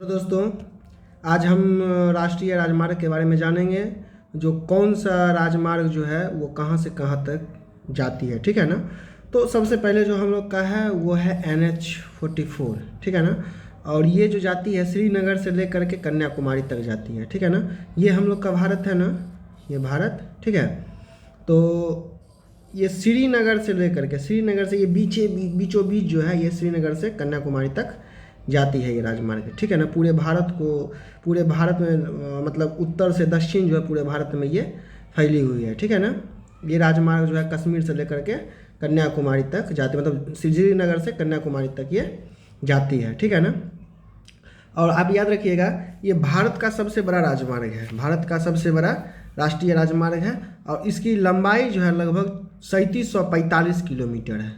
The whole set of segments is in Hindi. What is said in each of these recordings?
तो दोस्तों, आज हम राष्ट्रीय राजमार्ग के बारे में जानेंगे। जो कौन सा राजमार्ग जो है वो कहाँ से कहाँ तक जाती है, ठीक है ना। तो सबसे पहले जो हम लोग का है वो है NH44, ठीक है ना। और ये जो जाती है श्रीनगर से लेकर के कन्याकुमारी तक जाती है, ठीक है ना। ये हम लोग का भारत है ना, ये भारत, ठीक है। तो ये श्रीनगर से लेकर के, श्रीनगर से ये बीचों बीच जो है ये श्रीनगर से कन्याकुमारी तक जाती है ये राजमार्ग, ठीक है ना। पूरे भारत में मतलब उत्तर से दक्षिण जो है पूरे भारत में ये फैली हुई है, ठीक है ना। ये राजमार्ग जो है कश्मीर से लेकर के कन्याकुमारी तक जाती है, मतलब श्रीनगर से कन्याकुमारी तक ये जाती है, ठीक है ना। और आप याद रखिएगा, ये भारत का सबसे बड़ा राजमार्ग है, भारत का सबसे बड़ा राष्ट्रीय राजमार्ग है। और इसकी लंबाई जो है लगभग 3745 किलोमीटर है,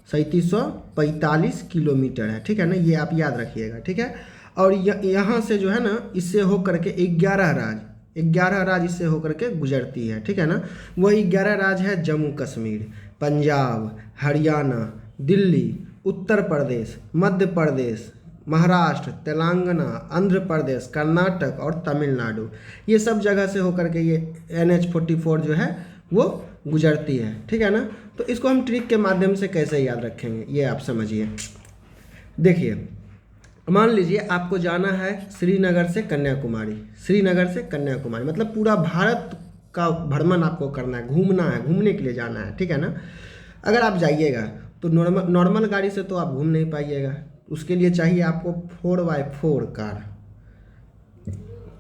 3745 किलोमीटर है, ठीक है ना। ये आप याद रखिएगा, ठीक है। और यहाँ से जो है ना, इससे होकर के 11 राज्य इससे होकर के गुजरती है, ठीक है ना। वही 11 राज्य है जम्मू कश्मीर, पंजाब, हरियाणा, दिल्ली, उत्तर प्रदेश, मध्य प्रदेश, महाराष्ट्र, तेलंगाना, आंध्र प्रदेश, कर्नाटक और तमिलनाडु। ये सब जगह से होकर के ये NH44 जो है वो गुजरती है, ठीक है ना। तो इसको हम ट्रिक के माध्यम से कैसे याद रखेंगे ये आप समझिए। देखिए, मान लीजिए आपको जाना है श्रीनगर से कन्याकुमारी, श्रीनगर से कन्याकुमारी मतलब पूरा भारत का भ्रमण आपको करना है, घूमना है, घूमने के लिए जाना है, ठीक है ना। अगर आप जाइएगा तो नॉर्मल गाड़ी से तो आप घूम नहीं पाइएगा, उसके लिए चाहिए आपको 4x4 कार।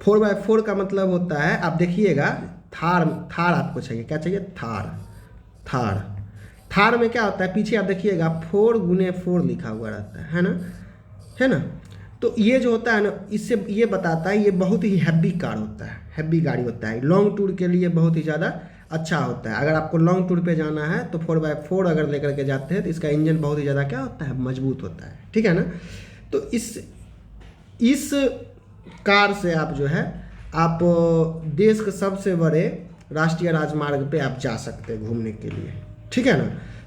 4x4 का मतलब होता है, आप देखिएगा थार आपको चाहिए। क्या चाहिए? थार में क्या होता है, पीछे आप देखिएगा 4x4 लिखा हुआ रहता है ना। तो ये जो होता है ना, इससे ये बताता है ये बहुत ही हैवी कार होता है, हैवी गाड़ी होता है, लॉन्ग टूर के लिए बहुत ही ज़्यादा अच्छा होता है। अगर आपको लॉन्ग टूर पे जाना है तो 4x4 अगर लेकर के जाते हैं तो इसका इंजन बहुत ही ज़्यादा क्या होता है, मजबूत होता है, ठीक है ना। तो इस कार से आप जो है आप देश के सबसे बड़े राष्ट्रीय राजमार्ग पे आप जा सकते हैं घूमने के लिए, ठीक है ना।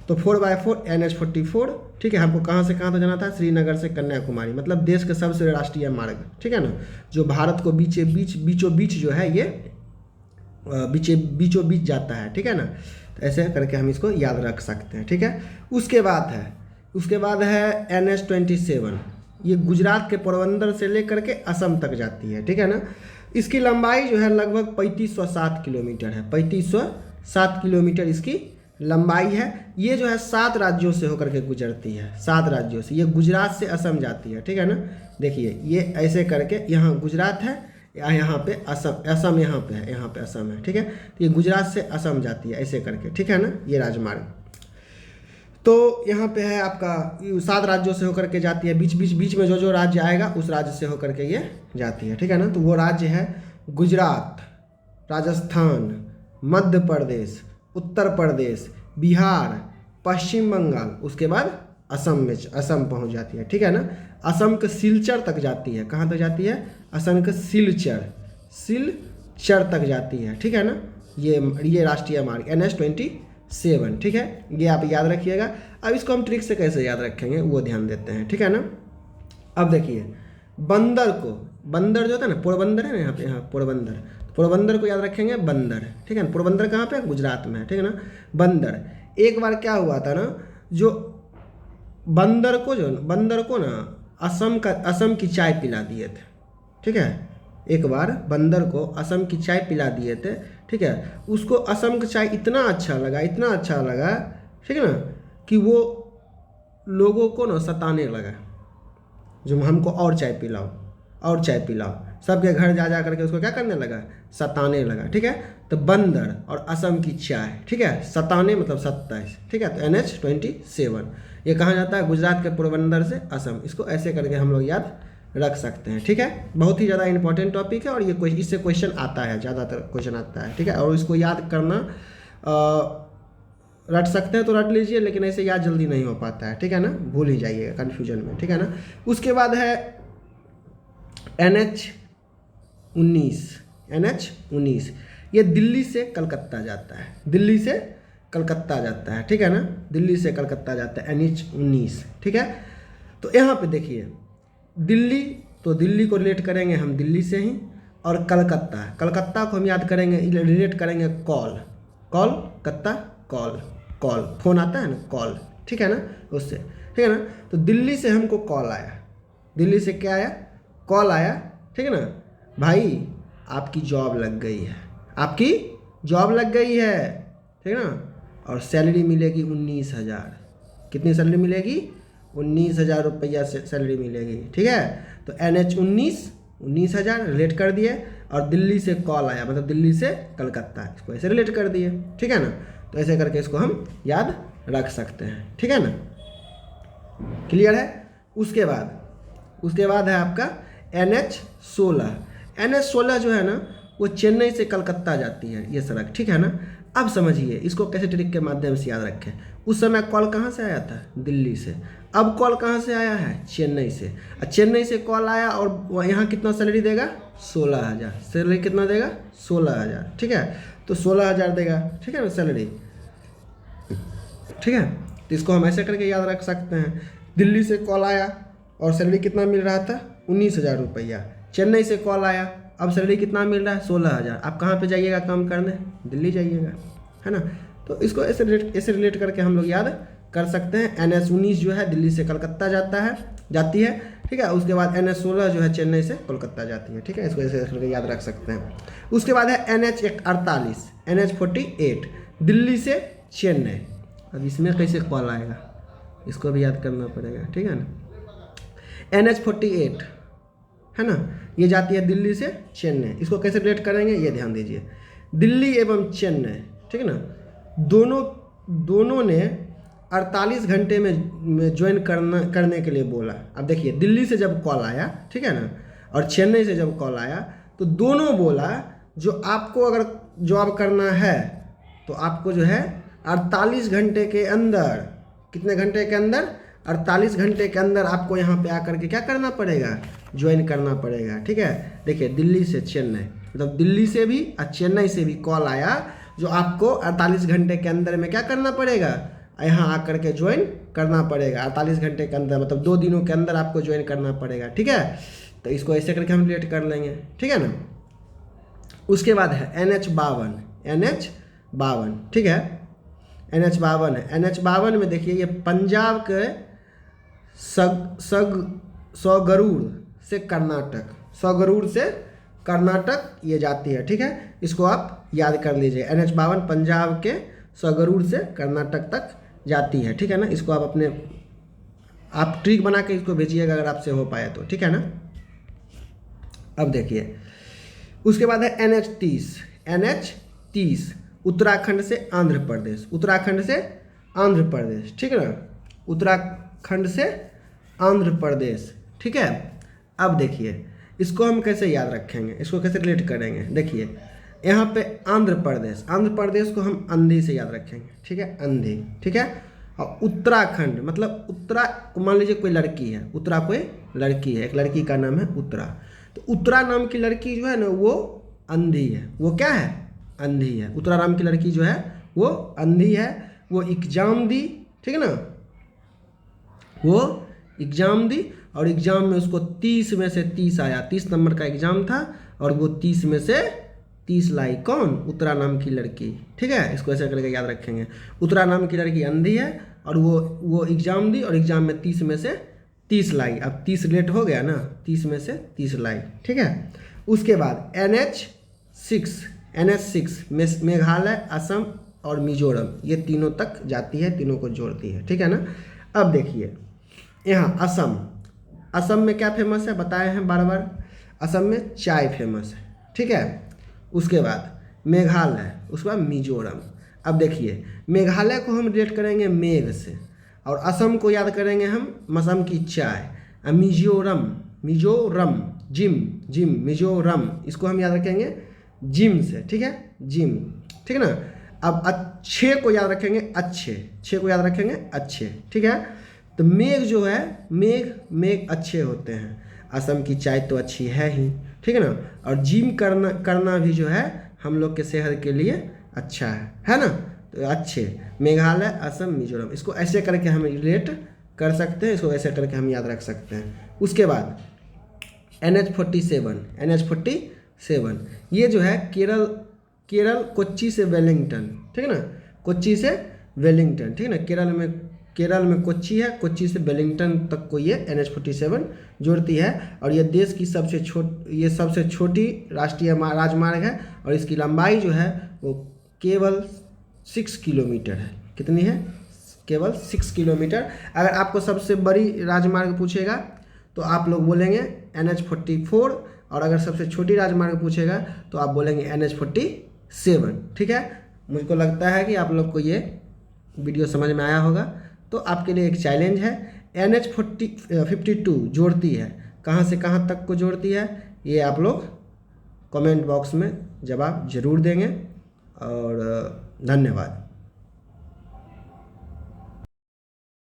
तो 4x4 NH44, ठीक है। हमको कहाँ से कहाँ तक जाना था? श्रीनगर से कन्याकुमारी, मतलब देश के सबसे बड़े राष्ट्रीय मार्ग, ठीक है ना, जो भारत को बीचों बीच जो है ये बीचों बीच जाता है, ठीक है ना। तो ऐसे करके हम इसको याद रख सकते हैं, ठीक है। उसके बाद है NH27, ये गुजरात के पोरबंदर से लेकर के असम तक जाती है, ठीक है ना। इसकी लंबाई जो है लगभग 3507 किलोमीटर है, 3507 किलोमीटर इसकी लंबाई है। ये जो है 7 राज्यों से होकर के गुजरती है, 7 राज्यों से। ये गुजरात से असम जाती है, ठीक है ना। देखिए ये ऐसे करके, यहाँ गुजरात है, यहाँ पे असम यहाँ पे है, यहाँ पे असम है, ठीक है। तो ये गुजरात से असम जाती है ऐसे करके, ठीक है ना, ये राजमार्ग। तो यहाँ पे है आपका 7 राज्यों से होकर के जाती है, बीच में जो राज्य आएगा उस राज्य से होकर के ये जाती है, ठीक है ना। तो वो राज्य है गुजरात, राजस्थान, मध्य प्रदेश, उत्तर प्रदेश, बिहार, पश्चिम बंगाल, उसके बाद असम पहुँच जाती है, ठीक है ना। असम के सिलचर तक जाती है। कहाँ तक जाती है? असम के सिलचर तक जाती है, ठीक है ना। ये राष्ट्रीय मार्ग NH27, ठीक है। ये आप याद रखिएगा। अब इसको हम ट्रिक से कैसे याद रखेंगे वो ध्यान देते हैं, ठीक है ना। अब देखिए, बंदर जो होता है ना, पोरबंदर है ना, यहाँ पोरबंदर को याद रखेंगे, बंदर, ठीक है ना। पोरबंदर कहाँ पे है? गुजरात में है, ठीक है ना। बंदर, एक बार क्या हुआ था ना, जो बंदर को ना असम की चाय पिला दिए थे, ठीक है। एक बार बंदर को असम की चाय पिला दिए थे, ठीक है। उसको असम का चाय इतना अच्छा लगा, ठीक है ना, कि वो लोगों को ना सताने लगा, जो हमको और चाय पिलाओ, सबके घर जा करके उसको क्या करने लगा? सताने लगा, ठीक है। तो बंदर और असम की चाय, ठीक है, सताने मतलब 27, ठीक है। तो NH27 ये कहाँ जाता है? गुजरात के पोरबंदर से असम। इसको ऐसे करके हम लोग याद रख सकते हैं, ठीक है। बहुत ही ज़्यादा इंपॉर्टेंट टॉपिक है और ये इससे क्वेश्चन आता है, ज़्यादातर क्वेश्चन आता है, ठीक है। और इसको याद करना रट सकते हैं तो रट लीजिए, लेकिन ऐसे याद जल्दी नहीं हो पाता है, ठीक है ना, भूल ही जाइएगा कन्फ्यूजन में, ठीक है ना। उसके बाद है NH19, ये दिल्ली से कलकत्ता जाता है, ठीक है ना, दिल्ली से कलकत्ता जाता है NH19, ठीक है। तो यहाँ पे देखिए, दिल्ली, तो दिल्ली को रिलेट करेंगे हम दिल्ली से ही। और कलकत्ता, कलकत्ता को हम याद करेंगे, रिलेट करेंगे call, Calcutta call, call phone आता है ना, कॉल, ठीक है ना, उससे, ठीक है ना। तो दिल्ली से हमको कॉल आया, दिल्ली से क्या आया, कॉल आया, ठीक है ना, भाई आपकी जॉब लग गई है, आपकी जॉब लग गई है, ठीक है ना, और सैलरी मिलेगी 19,000। कितनी सैलरी मिलेगी, 19,000 रुपया से सैलरी मिलेगी, ठीक है। तो NH 19,000 रिलेट कर दिए, और दिल्ली से कॉल आया मतलब दिल्ली से कलकत्ता, इसको ऐसे रिलेट कर दिए, ठीक है ना। तो ऐसे करके इसको हम याद रख सकते हैं, ठीक है ना, क्लियर है। उसके बाद है आपका NH 16। NH 16 जो है ना वो चेन्नई से कलकत्ता जाती है ये सड़क, ठीक है ना। अब समझिए इसको कैसे ट्रिक के माध्यम से याद रखें। उस समय कॉल कहाँ से आया था, दिल्ली से। अब कॉल कहाँ से आया है, चेन्नई से। चेन्नई से कॉल आया और यहाँ कितना सैलरी देगा, 16,000। सैलरी कितना देगा, 16,000, ठीक है। तो 16,000 देगा, ठीक है ना सैलरी, ठीक है। तो इसको हम ऐसे करके याद रख सकते हैं, दिल्ली से कॉल आया और सैलरी कितना मिल रहा था, 19,000 रुपया। चेन्नई से कॉल आया, अब सैलरी कितना मिल रहा है, 16,000। आप कहाँ पे जाइएगा काम करने, दिल्ली जाइएगा, है ना। तो इसको ऐसे रिलेट करके हम लोग याद कर सकते हैं। NH 19 जो है दिल्ली से कलकत्ता जाती है, ठीक है। उसके बाद NH 16 जो है चेन्नई से कोलकाता जाती है, ठीक है। इसको ऐसे करके याद रख सकते हैं। उसके बाद है NH 48, NH 48 दिल्ली से चेन्नई। अब इसमें कैसे कॉल आएगा, इसको भी याद करना पड़ेगा, ठीक है ना। NH 48 है ना, ये जाती है दिल्ली से चेन्नई। इसको कैसे रिलेट करेंगे ये ध्यान दीजिए, दिल्ली एवं चेन्नई, ठीक है ना, दोनों ने 48 घंटे में ज्वाइन करने के लिए बोला। अब देखिए दिल्ली से जब कॉल आया, ठीक है ना, और चेन्नई से जब कॉल आया तो दोनों बोला जो आपको अगर जॉब करना है तो आपको जो है 48 घंटे के अंदर, कितने घंटे के अंदर, 48 घंटे के अंदर आपको यहाँ पे आकर के क्या करना पड़ेगा, ज्वाइन करना पड़ेगा, ठीक है। देखिए दिल्ली से चेन्नई, मतलब दिल्ली से भी और चेन्नई से भी कॉल आया जो आपको 48 घंटे के अंदर में क्या करना पड़ेगा, यहाँ आकर के ज्वाइन करना पड़ेगा। 48 घंटे के अंदर मतलब 2 दिनों के अंदर आपको ज्वाइन करना पड़ेगा, ठीक है। तो इसको ऐसे करके हम रिलेट कर लेंगे, ठीक है ना। उसके बाद है NH 52, ठीक है। NH 52 है, NH 52 में देखिए ये पंजाब के सगरूर से कर्नाटक ये जाती है, ठीक है। इसको आप याद कर लीजिए, NH 52 पंजाब के सगरूर से कर्नाटक तक जाती है, ठीक है ना। इसको आप ट्रिक बना के इसको भेजिएगा अगर आपसे हो पाए तो, ठीक है ना। अब देखिए उसके बाद है NH 30 उत्तराखंड से आंध्र प्रदेश, ठीक है ना, उत्तराखंड से आंध्र प्रदेश, ठीक है। अब देखिए इसको हम कैसे याद रखेंगे, इसको कैसे रिलेट करेंगे। देखिए यहाँ पे आंध्र प्रदेश को हम अंधी से याद रखेंगे, ठीक है, अंधी, ठीक है। और उत्तराखंड मतलब मान लीजिए कोई लड़की है, कोई लड़की है, एक लड़की का नाम है उत्तरा। तो उत्तरा नाम की लड़की जो है ना वो अंधी है, वो क्या है, अंधी है। उत्तरा नाम की लड़की जो है वो अंधी है, वो एग्जाम दी, ठीक है ना, वो एग्जाम दी और एग्जाम में उसको 30 में से 30 आया। 30 नंबर का एग्जाम था और वो 30 में से 30 लाई। कौन, उत्तरा नाम की लड़की, ठीक है। इसको ऐसे करके याद रखेंगे, उत्तरा नाम की लड़की अंधी है और वो एग्जाम दी और एग्जाम में 30 में से 30 लाई। अब 30 रिलेट हो गया ना, 30 में से 30 लाई, ठीक है। उसके बाद NH 6 मेघालय, असम और मिजोरम, ये तीनों तक जाती है, तीनों को जोड़ती है, ठीक है ना। अब देखिए यहाँ असम में क्या फेमस है, बताए हैं बार बार, असम में चाय फेमस है, ठीक है। उसके बाद मेघालय, उसके बाद मिजोरम। अब देखिए मेघालय को हम रिलेट करेंगे मेघ से और असम को याद करेंगे हम असम की चाय। मिजोरम मिजोरम इसको हम याद रखेंगे जिम से, ठीक है, जिम, ठीक है ना। अब अच्छे को याद रखेंगे, अच्छे, ठीक है। तो मेघ जो है, मेघ अच्छे होते हैं, असम की चाय तो अच्छी है ही, ठीक है ना। और जिम करना भी जो है हम लोग के सेहत के लिए अच्छा है ना। तो अच्छे, मेघालय, असम, मिजोरम, इसको ऐसे करके हम रिलेट कर सकते हैं, इसको ऐसे करके हम याद रख सकते हैं, उसके बाद NH47 ये जो है केरल कोच्चि से वेलिंगटन, ठीक है ना, कोच्चि से वेलिंगटन, ठीक है ना, केरल में कोच्चि है, कोच्चि से वेलिंगटन तक को ये NH47 जोड़ती है। और ये देश की सबसे छोटी राष्ट्रीय राजमार्ग है और इसकी लंबाई जो है वो केवल 6 किलोमीटर है। कितनी है? केवल 6 किलोमीटर। अगर आपको सबसे बड़ी राजमार्ग पूछेगा तो आप लोग बोलेंगे NH44, और अगर सबसे छोटी राजमार्ग पूछेगा तो आप बोलेंगे NH47, ठीक है। मुझको लगता है कि आप लोग को ये वीडियो समझ में आया होगा। तो आपके लिए एक चैलेंज है, NH52 जोड़ती है, कहाँ से कहाँ तक को जोड़ती है, ये आप लोग कमेंट बॉक्स में जवाब ज़रूर देंगे। और धन्यवाद।